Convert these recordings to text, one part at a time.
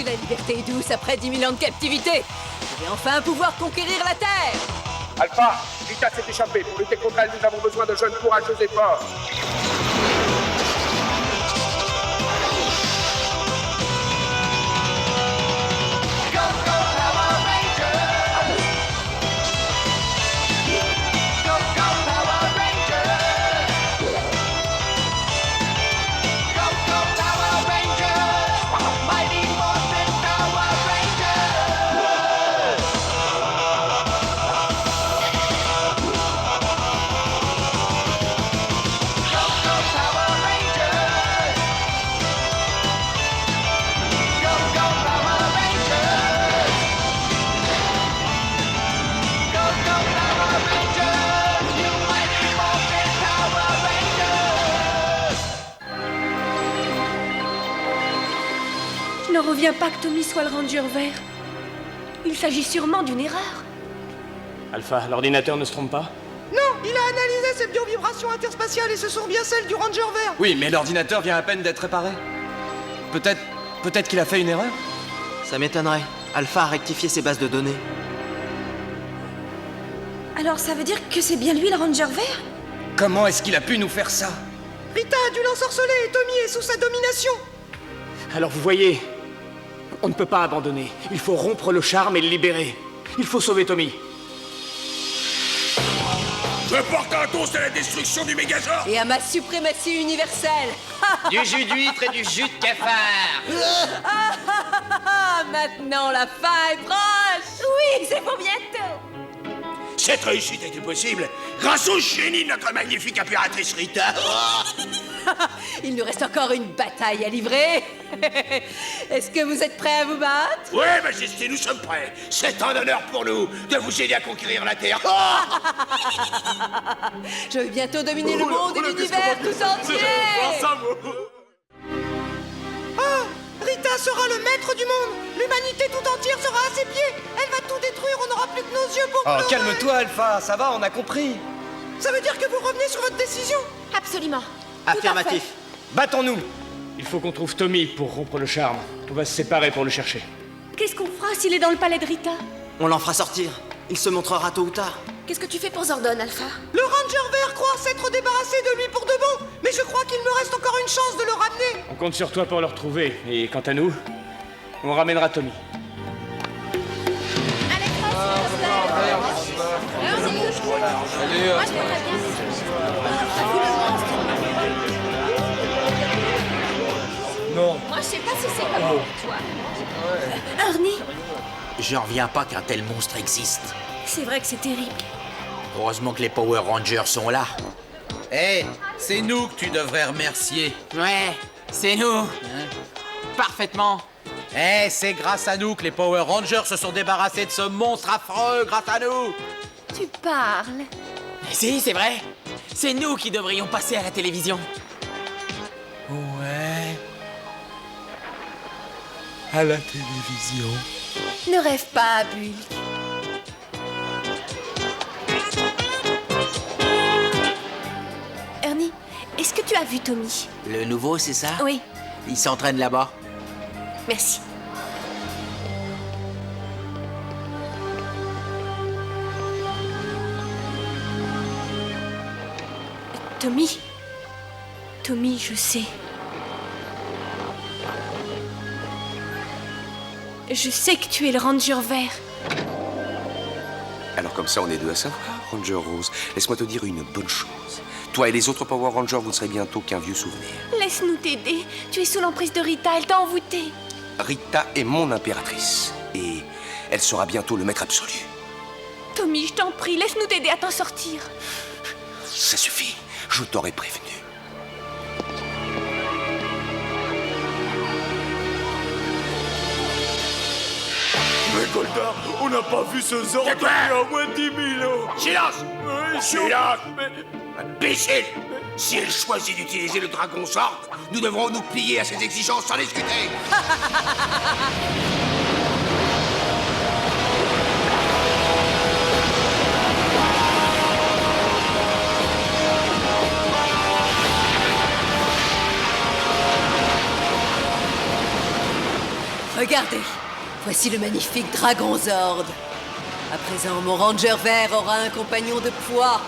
La liberté est douce après 10 000 ans de captivité. Je vais enfin pouvoir conquérir la Terre. Alpha, Rita s'est échappée. Pour lutter contre elle, nous avons besoin de jeunes courageux et forts. Je n'en reviens pas que Tommy soit le Ranger vert. Il s'agit sûrement d'une erreur. Alpha, l'ordinateur ne se trompe pas? Non, il a analysé ces biovibrations interspatiales et ce sont bien celles du Ranger vert. Oui, mais l'ordinateur vient à peine d'être réparé. Peut-être qu'il a fait une erreur? Ça m'étonnerait. Alpha a rectifié ses bases de données. Alors ça veut dire que c'est bien lui le Ranger vert? Comment est-ce qu'il a pu nous faire ça? Rita a dû l'ensorceler et Tommy est sous sa domination. Alors vous voyez, on ne peut pas abandonner. Il faut rompre le charme et le libérer. Il faut sauver Tommy. Je porte un toast à la destruction du Mégazord. Et à ma suprématie universelle. Du jus d'huître et du jus de cafard. Maintenant la fin est proche. Oui, c'est pour bientôt. Cette réussite était possible grâce au génie de notre magnifique impératrice Rita. Il nous reste encore une bataille à livrer. Est-ce que vous êtes prêts à vous battre? Oui, Majesté, nous sommes prêts. C'est un honneur pour nous de vous aider à conquérir la Terre. Je vais bientôt dominer le monde et l'univers tout entier. Ah, Rita sera le maître du monde. L'humanité tout entière sera à ses pieds. Elle va tout détruire, on n'aura plus que nos yeux pour pleurer. Oh, calme-toi, Alpha, ça va, on a compris. Ça veut dire que vous revenez sur votre décision? Absolument. Affirmatif. Battons-nous. Il faut qu'on trouve Tommy pour rompre le charme. On va se séparer pour le chercher. Qu'est-ce qu'on fera s'il est dans le palais de Rita? On l'en fera sortir. Il se montrera tôt ou tard. Qu'est-ce que tu fais pour Zordon, Alpha? Le Ranger vert croit s'être débarrassé de lui pour de bon. Mais je crois qu'il me reste encore une chance de le ramener. On compte sur toi pour le retrouver. Et quant à nous, on ramènera Tommy. Non. Moi, je sais pas si c'est comme toi. Ernie, J'en reviens pas qu'un tel monstre existe. c'est vrai que c'est terrible. Heureusement que les Power Rangers sont là. Hé, c'est nous que tu devrais remercier. Ouais, c'est nous. Parfaitement. C'est grâce à nous que les Power Rangers se sont débarrassés de ce monstre affreux, grâce à nous. Tu parles. Si, c'est vrai. C'est nous qui devrions passer à la télévision. Ouais. À la télévision. Ne rêve pas, Bulk. Ernie, est-ce que tu as vu Tommy? Le nouveau, c'est ça? Oui, Il s'entraîne là-bas. merci. Tommy? Tommy, je sais. Je sais que tu es le Ranger vert. Alors comme ça, on est deux à savoir, Ranger Rose. Laisse-moi te dire une bonne chose. Toi et les autres Power Rangers, vous ne serez bientôt qu'un vieux souvenir. Laisse-nous t'aider. Tu es sous l'emprise de Rita, elle t'a envoûté. Rita est mon impératrice. Et elle sera bientôt le maître absolu. Tommy, je t'en prie, laisse-nous t'aider à t'en sortir. Ça suffit, je t'aurais prévenu. Mais Goldar, on n'a pas vu ce Zord depuis au moins 10 000 ans. Silence. Silence. Imbécile. Si elle choisit d'utiliser le Dragon Zord, nous devrons nous plier à ses exigences sans discuter. Regardez, voici le magnifique Dragon Zord. À présent, mon Ranger vert aura un compagnon de poids.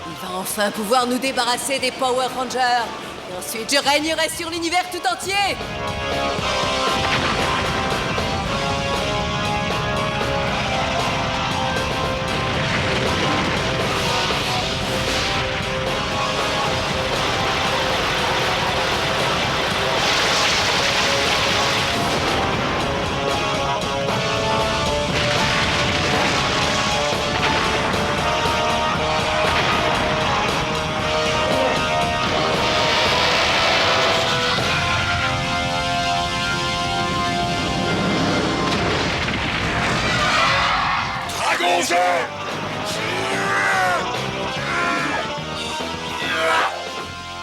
Il va enfin pouvoir nous débarrasser des Power Rangers. Et ensuite, je régnerai sur l'univers tout entier.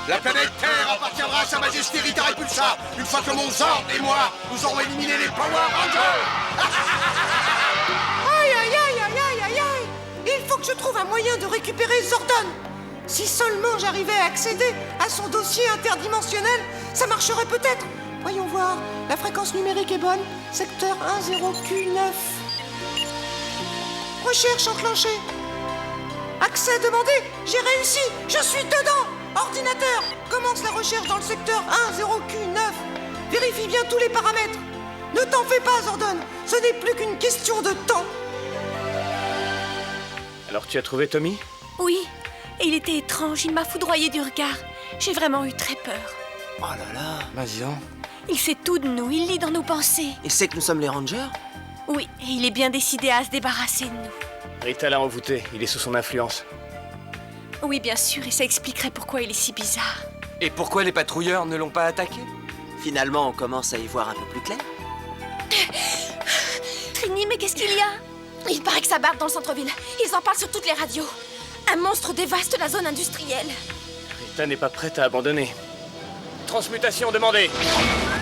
La planète Terre appartiendra à Sa Majesté Rita Repulsa une fois que mon Zord et moi, nous aurons éliminé les Power Rangers. Aïe, aïe, aïe, aïe, aïe, aïe, aïe. Il faut que je trouve un moyen de récupérer Zordon. Si seulement j'arrivais à accéder à son dossier interdimensionnel, ça marcherait peut-être. Voyons voir, la fréquence numérique est bonne. Secteur 10Q9. Recherche enclenchée. Accès demandé. J'ai réussi. Je suis dedans. Ordinateur, commence la recherche dans le secteur 10Q9. Vérifie bien tous les paramètres. Ne t'en fais pas, Zordon. Ce n'est plus qu'une question de temps. Alors tu as trouvé Tommy? Oui, et il était étrange, il m'a foudroyé du regard. J'ai vraiment eu très peur. Oh là là. Bah dis donc. Il sait tout de nous, il lit dans nos pensées. Il sait que nous sommes les Rangers? Oui, et il est bien décidé à se débarrasser de nous. Rita l'a envoûté, il est sous son influence. Oui, bien sûr, et ça expliquerait pourquoi il est si bizarre. Et pourquoi les patrouilleurs ne l'ont pas attaqué? Finalement, on commence à y voir un peu plus clair. Trini, mais qu'est-ce qu'il y a? Il paraît que ça barde dans le centre-ville. Ils en parlent sur toutes les radios. Un monstre dévaste la zone industrielle. Rita n'est pas prête à abandonner. Transmutation demandée.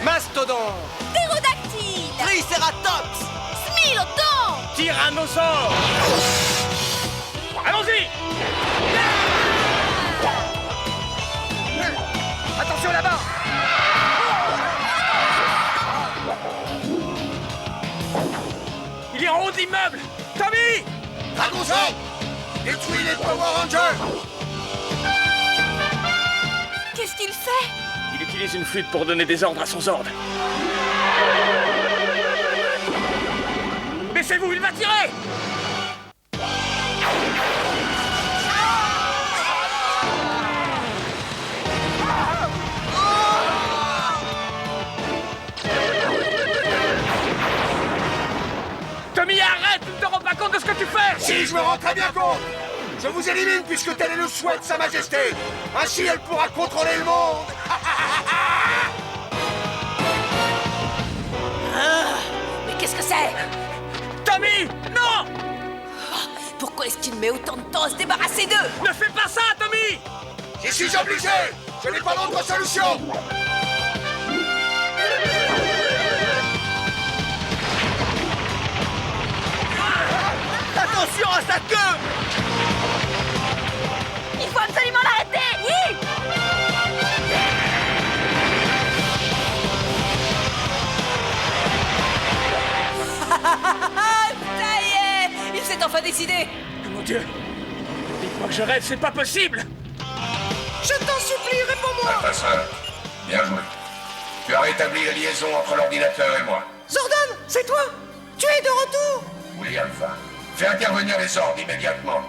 Mastodon, Ptérodactyle, Triceratops, Smilodon, Tyrannosaure. Allons-y. attention là-bas. Il est en haut de l'immeuble. Tommy! Dragon Zord, détruis les Power Rangers. Qu'est-ce qu'il fait? Il utilise une flûte pour donner des ordres à son Zord. Baissez-vous, il va tirer! Tommy, arrête! Tu ne te rends pas compte de ce que tu fais! Si, je me rends très bien compte. Je vous élimine puisque tel est le souhait de Sa Majesté. Ainsi, elle pourra contrôler le monde. Mais qu'est-ce que c'est? Tommy! Non! Pourquoi est-ce qu'il met autant de temps à se débarrasser d'eux? Ne fais pas ça, Tommy! J'y suis obligé. Je n'ai pas d'autre solution. attention à sa queue. Il faut absolument l'arrêter! Oui! Ça y est! Il s'est enfin décidé! Oh mon Dieu! Dites-moi que je rêve, c'est pas possible! Je t'en supplie, réponds-moi. Professeur, bien joué. Tu as rétabli la liaison entre l'ordinateur et moi. Zordon, c'est toi. Tu es de retour. Oui, Alpha. Fais intervenir les ordres immédiatement.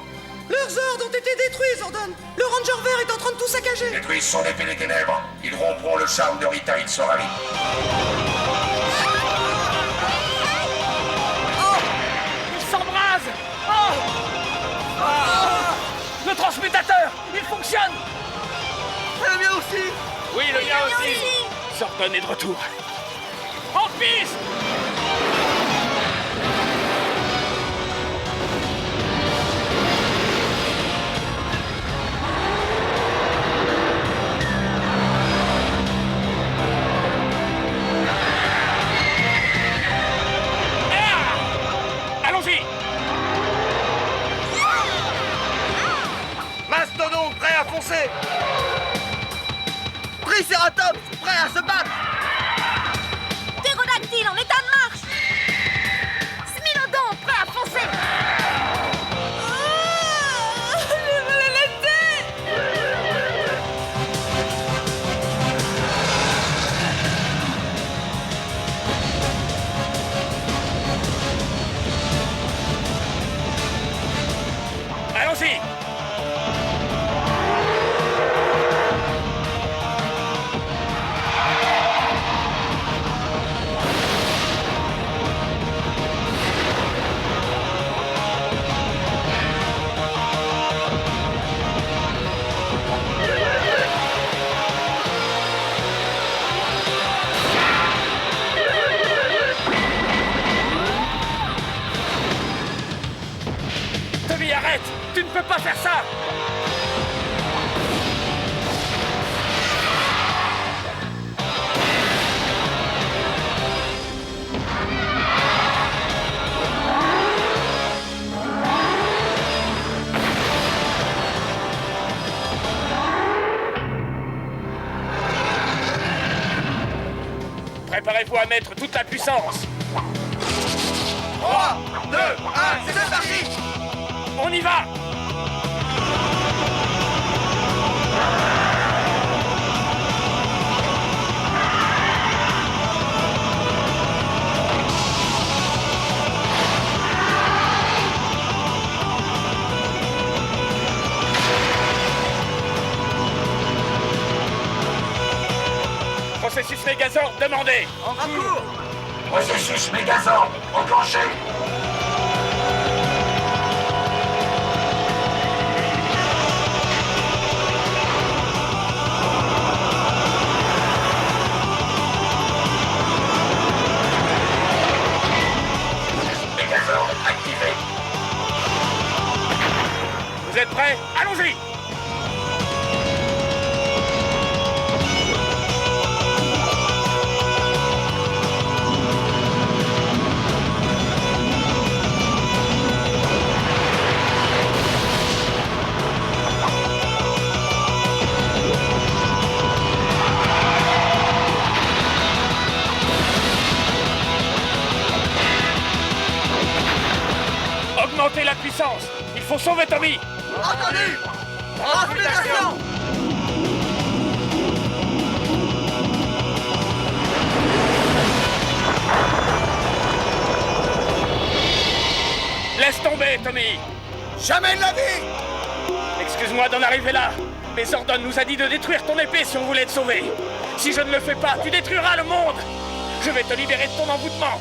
Leurs Zords ont été détruits, Zordon. Le Ranger vert est en train de tout saccager. Détruisent son épée des ténèbres. Ils rompront le charme de Rita Itsorari. Il s'embrase! Oh! Le transmutateur! Il fonctionne! Le mien aussi. Oui, le mien aussi! Zordon est de retour! En piste! Allons-y! Mastodon, prêt à foncer. Triceratops, prêt à se battre. Ptérodactyle en état de faire ça! Préparez-vous à mettre toute la puissance. 3, 2, 1, c'est parti! On y va! Processus Mégazord demandé. En cours. Processus Mégazord enclenché. Mégazord activé. Vous êtes prêts? Allons-y! Augmentez la puissance! Il faut sauver Tommy! Entendu! Transmutation! Laisse tomber, Tommy! Jamais de la vie! Excuse-moi d'en arriver là, mais Zordon nous a dit de détruire ton épée si on voulait te sauver. Si je ne le fais pas, tu détruiras le monde! Je vais te libérer de ton envoûtement!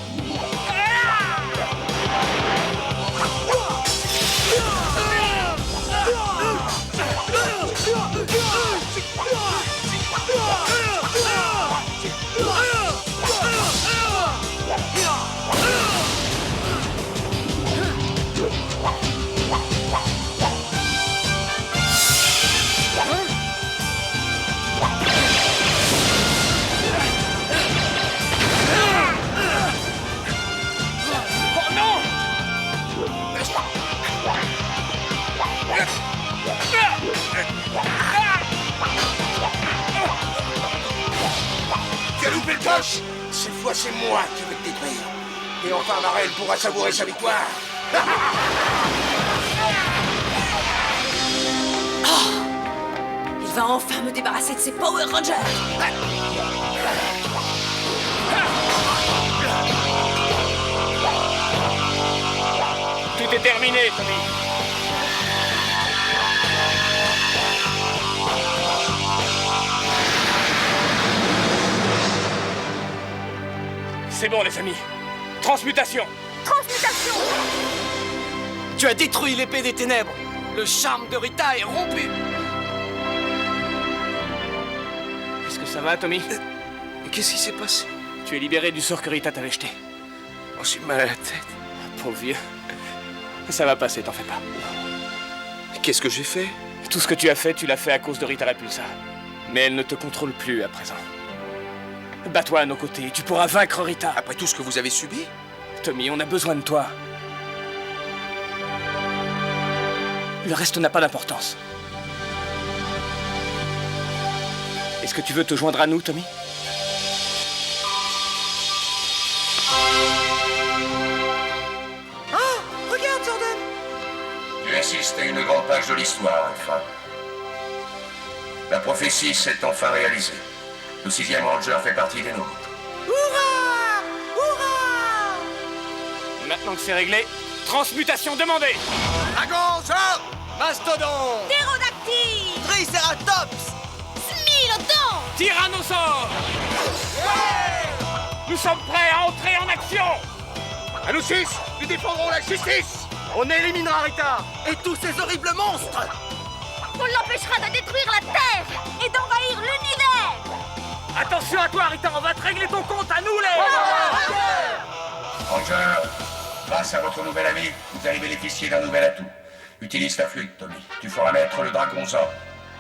Tu as loupé le coche! Cette fois, c'est moi qui vais te détruire. Et enfin, Marelle pourra savourer sa victoire. Il va enfin me débarrasser de ses Power Rangers. Tout est terminé, Tommy. C'est bon, les amis. Transmutation. Transmutation! Tu as détruit l'épée des ténèbres. Le charme de Rita est rompu. Est-ce que ça va, Tommy? Qu'est-ce qui s'est passé? Tu es libéré du sort que Rita t'avait jeté. Oh, j'ai mal à la tête. Pauvre vieux. Ça va passer, t'en fais pas. Qu'est-ce que j'ai fait? Tout ce que tu as fait, tu l'as fait à cause de Rita Repulsa. Mais elle ne te contrôle plus à présent. Bats-toi à nos côtés et tu pourras vaincre Rita. Après tout ce que vous avez subi? Tommy, on a besoin de toi. Le reste n'a pas d'importance. Est-ce que tu veux te joindre à nous, Tommy? Ah, regarde, Zordon! Tu assistes à une grande page de l'histoire, enfin. La prophétie s'est enfin réalisée. Le 6e Ranger fait partie des nôtres. Hurrah! Hurrah! Maintenant que c'est réglé, transmutation demandée. Dragonzord! Mastodon! Ptérodactyle! Triceratops! Smilodon! Tyrannosaure. Nous sommes prêts à entrer en action. À nous 6, nous défendrons la justice! On éliminera Rita et tous ces horribles monstres! On l'empêchera de détruire la Terre et d'envahir l'univers! Attention à toi, Rita, on va te régler ton compte à nous, les... Ranger, grâce à votre nouvel ami, vous allez bénéficier d'un nouvel atout. Utilise ta flûte, Tommy. Tu feras naître le dragon Zord.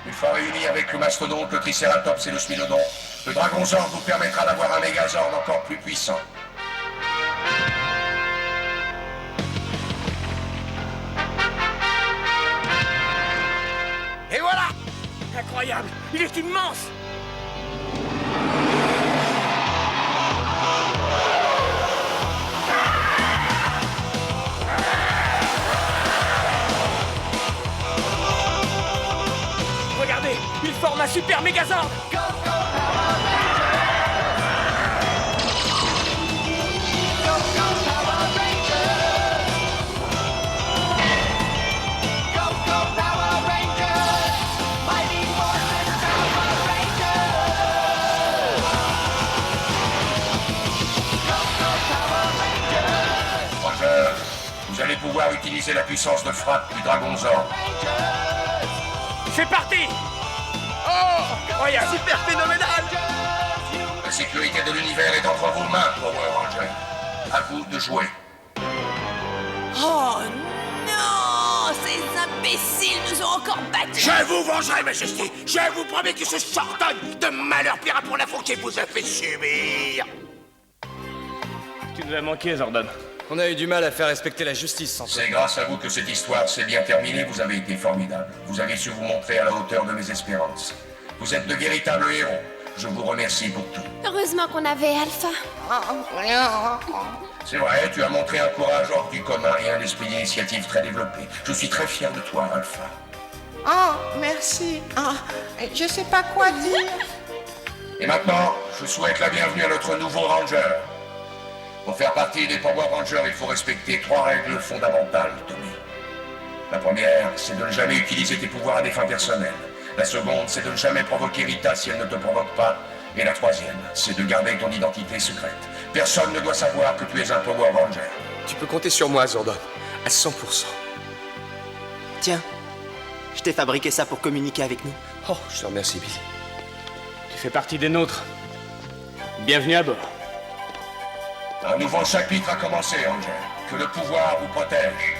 Une fois réunis avec le mastodonte, le tricératops et le smilodon, le dragon Zord vous permettra d'avoir un Mégazord encore plus puissant. Et voilà! Incroyable! Il est immense! Regardez! Il forme un super Mégazord! Vous allez pouvoir utiliser la puissance de frappe du dragon Zord. C'est parti! Oh! Incroyable! Super phénoménal! La sécurité de l'univers est entre vos mains, Power Ranger. À vous de jouer. Oh non! Ces imbéciles nous ont encore battus! Je vous vengerai, Majesté. Je vous promets que ce sortant de malheur paiera pour l'affront qu'il vous a fait subir. Tu nous as manqué, Zordon. On a eu du mal à faire respecter la justice sans toi. C'est grâce à vous que cette histoire s'est bien terminée. Vous avez été formidable. Vous avez su vous montrer à la hauteur de mes espérances. Vous êtes de véritables héros. Je vous remercie pour tout. Heureusement qu'on avait Alpha. C'est vrai, tu as montré un courage hors du commun et un esprit d'initiative très développé. Je suis très fier de toi, Alpha. Oh, merci. Oh, je sais pas quoi dire. Et maintenant, je souhaite la bienvenue à notre nouveau Ranger. Pour faire partie des Power Rangers, il faut respecter 3 règles fondamentales, Tommy. La première, c'est de ne jamais utiliser tes pouvoirs à des fins personnelles. La seconde, c'est de ne jamais provoquer Rita si elle ne te provoque pas. Et la troisième, c'est de garder ton identité secrète. Personne ne doit savoir que tu es un Power Ranger. Tu peux compter sur moi, Zordon. À 100%. Tiens, je t'ai fabriqué ça pour communiquer avec nous. Oh, je te remercie, Billy. Tu fais partie des nôtres. Bienvenue à bord. Un nouveau chapitre a commencé, Ranger. Que le pouvoir vous protège.